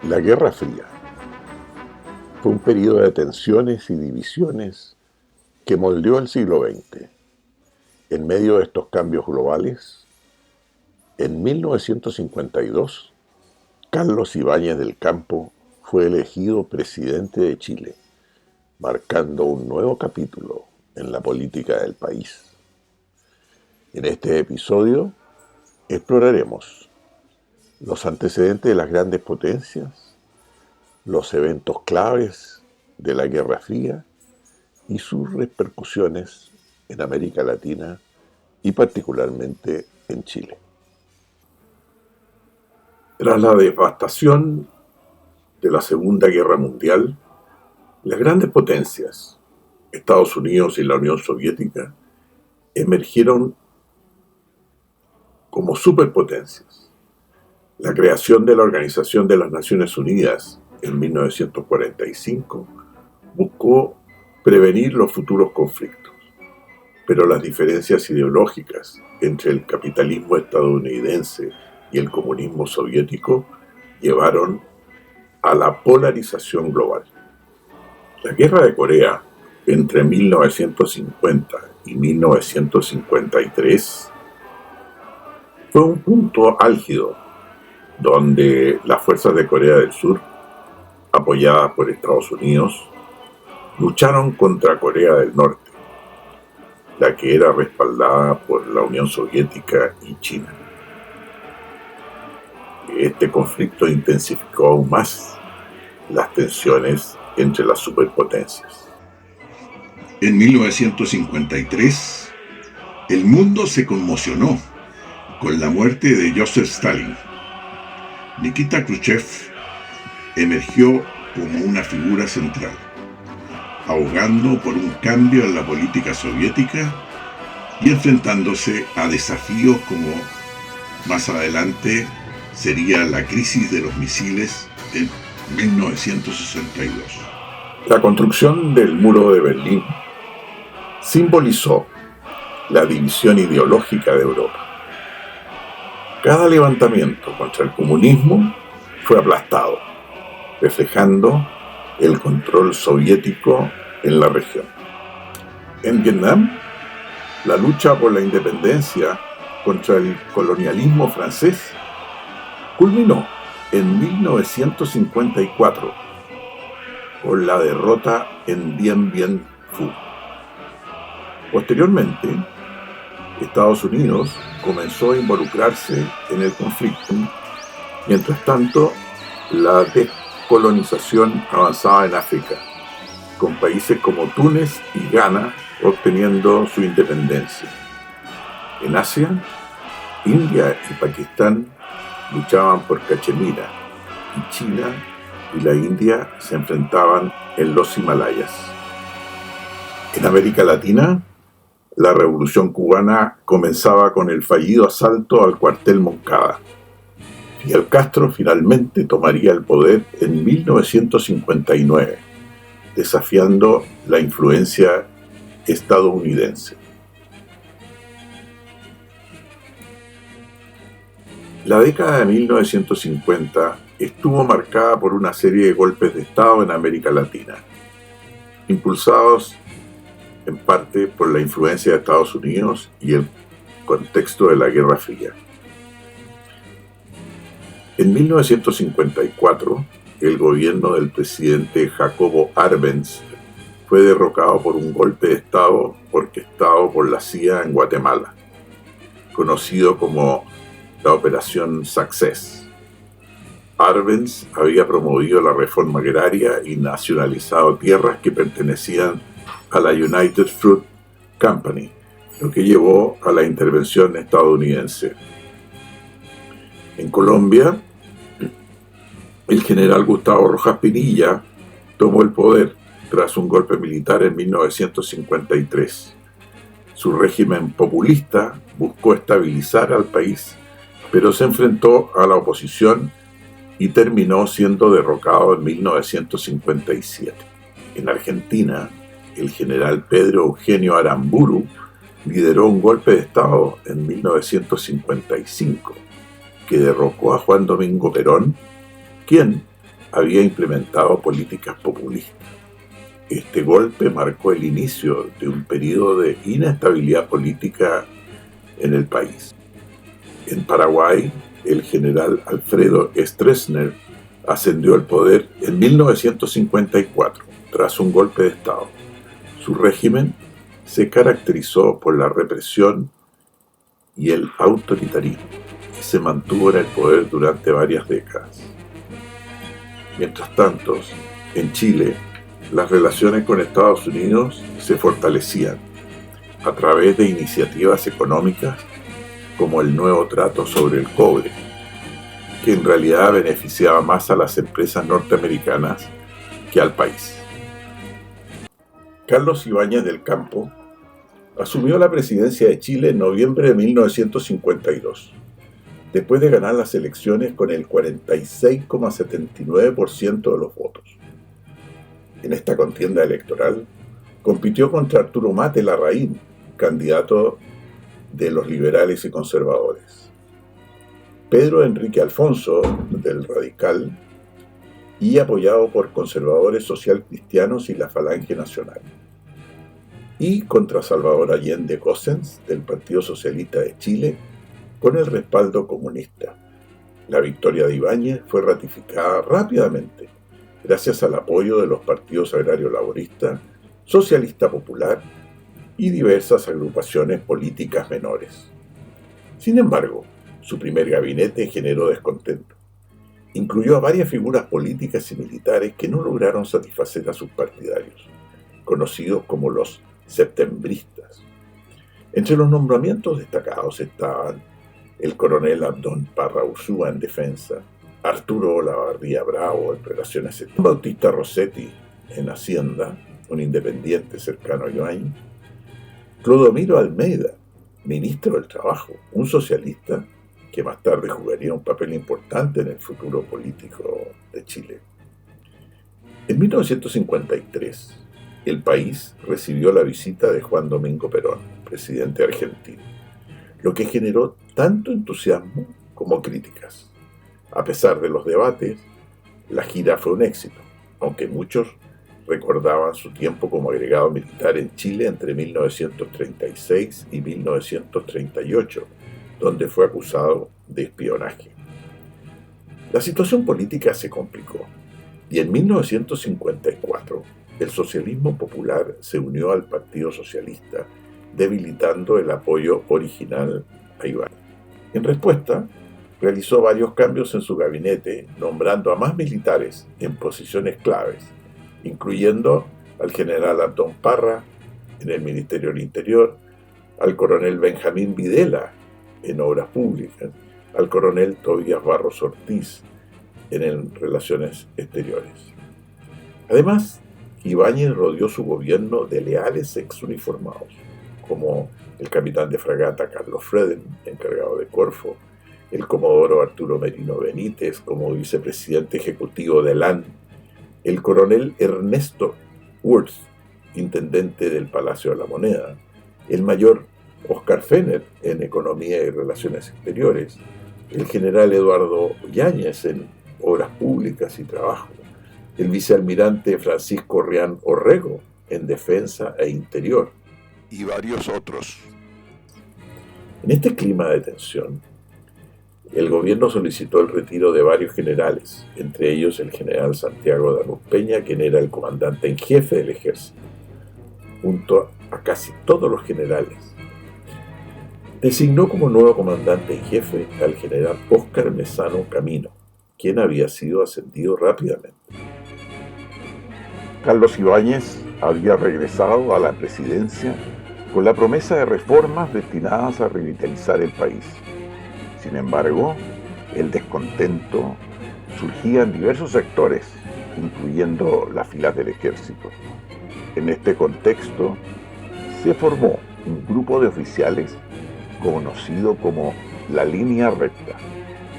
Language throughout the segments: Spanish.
La Guerra Fría fue un periodo de tensiones y divisiones que moldeó el siglo XX. En medio de estos cambios globales, en 1952, Carlos Ibáñez del Campo fue elegido presidente de Chile, marcando un nuevo capítulo en la política del país. En este episodio exploraremos los antecedentes de las grandes potencias, los eventos claves de la Guerra Fría y sus repercusiones en América Latina y particularmente en Chile. Tras la devastación de la Segunda Guerra Mundial, las grandes potencias, Estados Unidos y la Unión Soviética, emergieron como superpotencias. La creación de la Organización de las Naciones Unidas en 1945 buscó prevenir los futuros conflictos, pero las diferencias ideológicas entre el capitalismo estadounidense y el comunismo soviético llevaron a la polarización global. La Guerra de Corea entre 1950 y 1953 fue un punto álgido donde las fuerzas de Corea del Sur, apoyadas por Estados Unidos, lucharon contra Corea del Norte, la que era respaldada por la Unión Soviética y China. Este conflicto intensificó aún más las tensiones entre las superpotencias. En 1953, el mundo se conmocionó con la muerte de Joseph Stalin. Nikita Khrushchev emergió como una figura central, abogando por un cambio en la política soviética y enfrentándose a desafíos como más adelante sería la crisis de los misiles en 1962. La construcción del Muro de Berlín simbolizó la división ideológica de Europa. Cada levantamiento contra el comunismo fue aplastado, reflejando el control soviético en la región. En Vietnam, la lucha por la independencia contra el colonialismo francés culminó en 1954 con la derrota en Dien Bien Phu. Posteriormente, Estados Unidos comenzó a involucrarse en el conflicto. Mientras tanto, la descolonización avanzaba en África, con países como Túnez y Ghana obteniendo su independencia. En Asia, India y Pakistán luchaban por Cachemira, y China y la India se enfrentaban en los Himalayas. En América Latina, la Revolución Cubana comenzaba con el fallido asalto al cuartel Moncada. Fidel Castro finalmente tomaría el poder en 1959, desafiando la influencia estadounidense. La década de 1950 estuvo marcada por una serie de golpes de Estado en América Latina, impulsados en parte por la influencia de Estados Unidos y el contexto de la Guerra Fría. En 1954, el gobierno del presidente Jacobo Arbenz fue derrocado por un golpe de Estado orquestado por la CIA en Guatemala, conocido como la Operación Success. Arbenz había promovido la reforma agraria y nacionalizado tierras que pertenecían a la United Fruit Company, lo que llevó a la intervención estadounidense. En Colombia, el general Gustavo Rojas Pinilla tomó el poder tras un golpe militar en 1953. Su régimen populista buscó estabilizar al país, pero se enfrentó a la oposición y terminó siendo derrocado en 1957. En Argentina, el general Pedro Eugenio Aramburu lideró un golpe de Estado en 1955 que derrocó a Juan Domingo Perón, quien había implementado políticas populistas. Este golpe marcó el inicio de un periodo de inestabilidad política en el país. En Paraguay, el general Alfredo Stroessner ascendió al poder en 1954 tras un golpe de Estado. Su régimen se caracterizó por la represión y el autoritarismo y se mantuvo en el poder durante varias décadas. Mientras tanto, en Chile, las relaciones con Estados Unidos se fortalecían a través de iniciativas económicas como el nuevo trato sobre el cobre, que en realidad beneficiaba más a las empresas norteamericanas que al país. Carlos Ibáñez del Campo asumió la presidencia de Chile en noviembre de 1952, después de ganar las elecciones con el 46,79% de los votos. En esta contienda electoral, compitió contra Arturo Mate Larraín, candidato de los liberales y conservadores, Pedro Enrique Alfonso, del Radical, y apoyado por conservadores socialcristianos y la Falange Nacional, y contra Salvador Allende Gossens, del Partido Socialista de Chile, con el respaldo comunista. La victoria de Ibáñez fue ratificada rápidamente, gracias al apoyo de los partidos agrario laborista, socialista popular y diversas agrupaciones políticas menores. Sin embargo, su primer gabinete generó descontento. Incluyó a varias figuras políticas y militares que no lograron satisfacer a sus partidarios, conocidos como los septembristas. Entre los nombramientos destacados estaban el coronel Abdón Parra Ursúa en defensa, Arturo Olavarría Bravo en relaciones exteriores, Bautista Rossetti en Hacienda, un independiente cercano a Ibáñez, Clodomiro Almeida, ministro del Trabajo, un socialista que más tarde jugaría un papel importante en el futuro político de Chile. En 1953, el país recibió la visita de Juan Domingo Perón, presidente argentino, lo que generó tanto entusiasmo como críticas. A pesar de los debates, la gira fue un éxito, aunque muchos recordaban su tiempo como agregado militar en Chile entre 1936 y 1938, donde fue acusado de espionaje. La situación política se complicó y en 1954 el socialismo popular se unió al Partido Socialista, debilitando el apoyo original a Ibáñez. En respuesta, realizó varios cambios en su gabinete, nombrando a más militares en posiciones claves, incluyendo al general Abdón Parra en el Ministerio del Interior, al coronel Benjamín Videla en Obras Públicas, al coronel Tobías Barros Ortiz en Relaciones Exteriores. Además, Ibáñez rodeó su gobierno de leales exuniformados, como el capitán de fragata Carlos Freden, encargado de Corfo, el comodoro Arturo Merino Benítez como vicepresidente ejecutivo de LAN, el coronel Ernesto Wurtz, intendente del Palacio de la Moneda, el mayor Oscar Fenner en Economía y Relaciones Exteriores, el general Eduardo Yáñez en Obras Públicas y Trabajo, el vicealmirante Francisco Rián Orrego en Defensa e Interior, y varios otros. En este clima de tensión, el gobierno solicitó el retiro de varios generales, entre ellos el general Santiago de Arús Peña, quien era el comandante en jefe del ejército, junto a casi todos los generales. Designó como nuevo comandante en jefe al general Óscar Mesano Camino, quien había sido ascendido rápidamente. Carlos Ibáñez había regresado a la presidencia con la promesa de reformas destinadas a revitalizar el país. Sin embargo, el descontento surgía en diversos sectores, incluyendo las filas del ejército. En este contexto, se formó un grupo de oficiales conocido como la Línea Recta,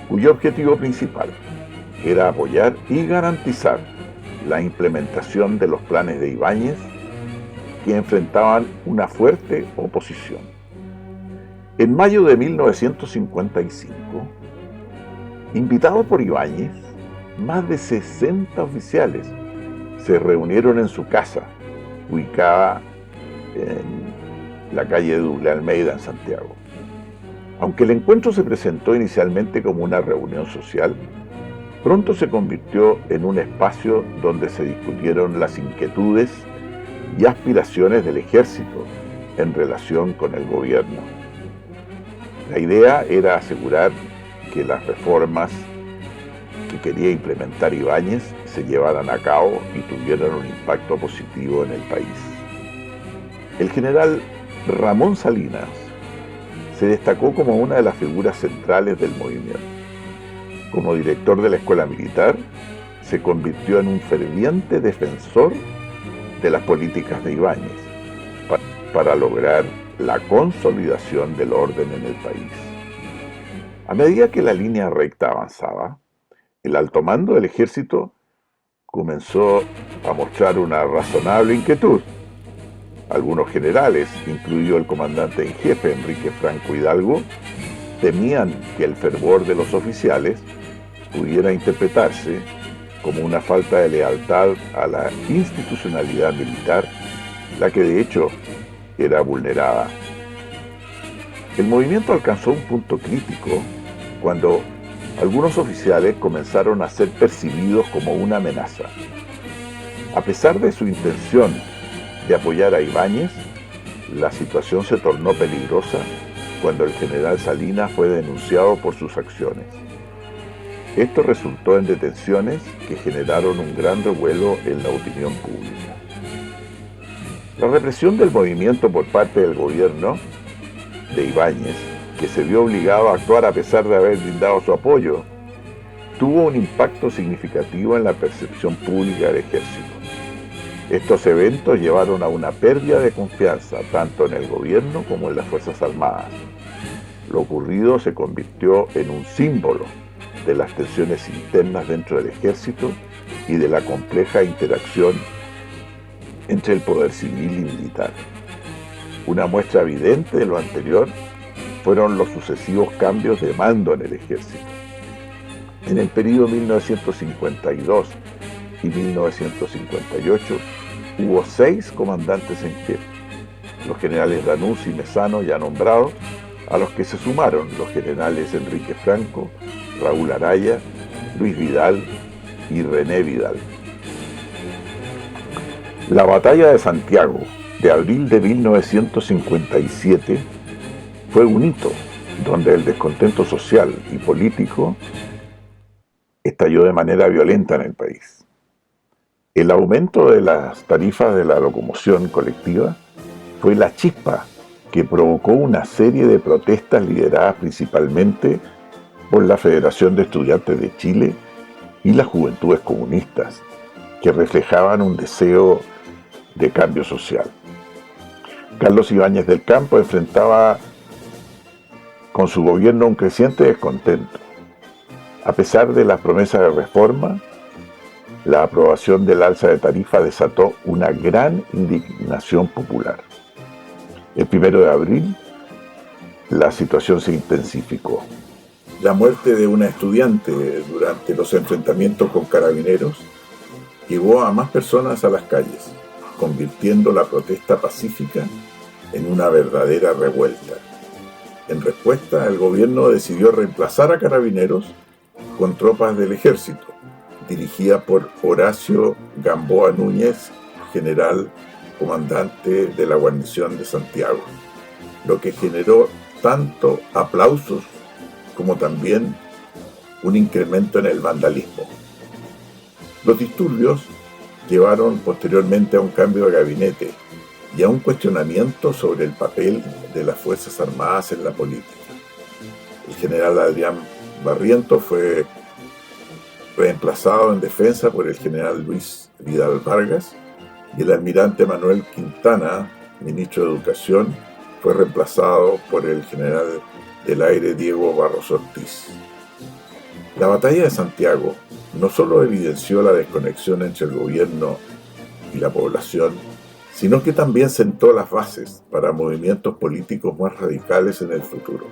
cuyo objetivo principal era apoyar y garantizar la implementación de los planes de Ibáñez, que enfrentaban una fuerte oposición. En mayo de 1955, invitado por Ibáñez, más de 60 oficiales se reunieron en su casa, ubicada en la calle Duble Almeida en Santiago. Aunque el encuentro se presentó inicialmente como una reunión social, pronto se convirtió en un espacio donde se discutieron las inquietudes y aspiraciones del ejército en relación con el gobierno. La idea era asegurar que las reformas que quería implementar Ibáñez se llevaran a cabo y tuvieran un impacto positivo en el país. El general Ramón Salinas se destacó como una de las figuras centrales del movimiento. Como director de la escuela militar, se convirtió en un ferviente defensor de las políticas de Ibáñez para lograr la consolidación del orden en el país. A medida que la línea recta avanzaba, el alto mando del ejército comenzó a mostrar una razonable inquietud. Algunos generales, incluido el comandante en jefe Enrique Franco Hidalgo, temían que el fervor de los oficiales pudiera interpretarse como una falta de lealtad a la institucionalidad militar, la que de hecho era vulnerada. El movimiento alcanzó un punto crítico cuando algunos oficiales comenzaron a ser percibidos como una amenaza. A pesar de su intención de apoyar a Ibáñez, la situación se tornó peligrosa cuando el general Salinas fue denunciado por sus acciones. Esto resultó en detenciones que generaron un gran revuelo en la opinión pública. La represión del movimiento por parte del gobierno de Ibáñez, que se vio obligado a actuar a pesar de haber brindado su apoyo, tuvo un impacto significativo en la percepción pública del ejército. Estos eventos llevaron a una pérdida de confianza tanto en el gobierno como en las Fuerzas Armadas. Lo ocurrido se convirtió en un símbolo de las tensiones internas dentro del ejército y de la compleja interacción entre el poder civil y militar. Una muestra evidente de lo anterior fueron los sucesivos cambios de mando en el ejército. En el periodo 1952 y 1958 hubo 6 comandantes en jefe, los generales Danús y Mesano ya nombrados, a los que se sumaron los generales Enrique Franco, Raúl Araya, Luis Vidal y René Vidal. La batalla de Santiago de abril de 1957 fue un hito donde el descontento social y político estalló de manera violenta en el país. El aumento de las tarifas de la locomoción colectiva fue la chispa que provocó una serie de protestas lideradas principalmente por la Federación de Estudiantes de Chile y las Juventudes Comunistas, que reflejaban un deseo de cambio social. Carlos Ibáñez del Campo enfrentaba con su gobierno un creciente descontento. A pesar de las promesas de reforma, la aprobación del alza de tarifa desató una gran indignación popular. El 1 de abril, la situación se intensificó. La muerte de una estudiante durante los enfrentamientos con carabineros llevó a más personas a las calles, convirtiendo la protesta pacífica en una verdadera revuelta. En respuesta, el gobierno decidió reemplazar a carabineros con tropas del ejército, dirigida por Horacio Gamboa Núñez, general comandante de la guarnición de Santiago, lo que generó tanto aplausos como también un incremento en el vandalismo. Los disturbios llevaron posteriormente a un cambio de gabinete y a un cuestionamiento sobre el papel de las Fuerzas Armadas en la política. El general Adrián Barrientos fue reemplazado en defensa por el general Luis Vidal Vargas y el almirante Manuel Quintana, ministro de Educación, fue reemplazado por el general del aire Diego Barros Ortiz. La batalla de Santiago no solo evidenció la desconexión entre el gobierno y la población, sino que también sentó las bases para movimientos políticos más radicales en el futuro.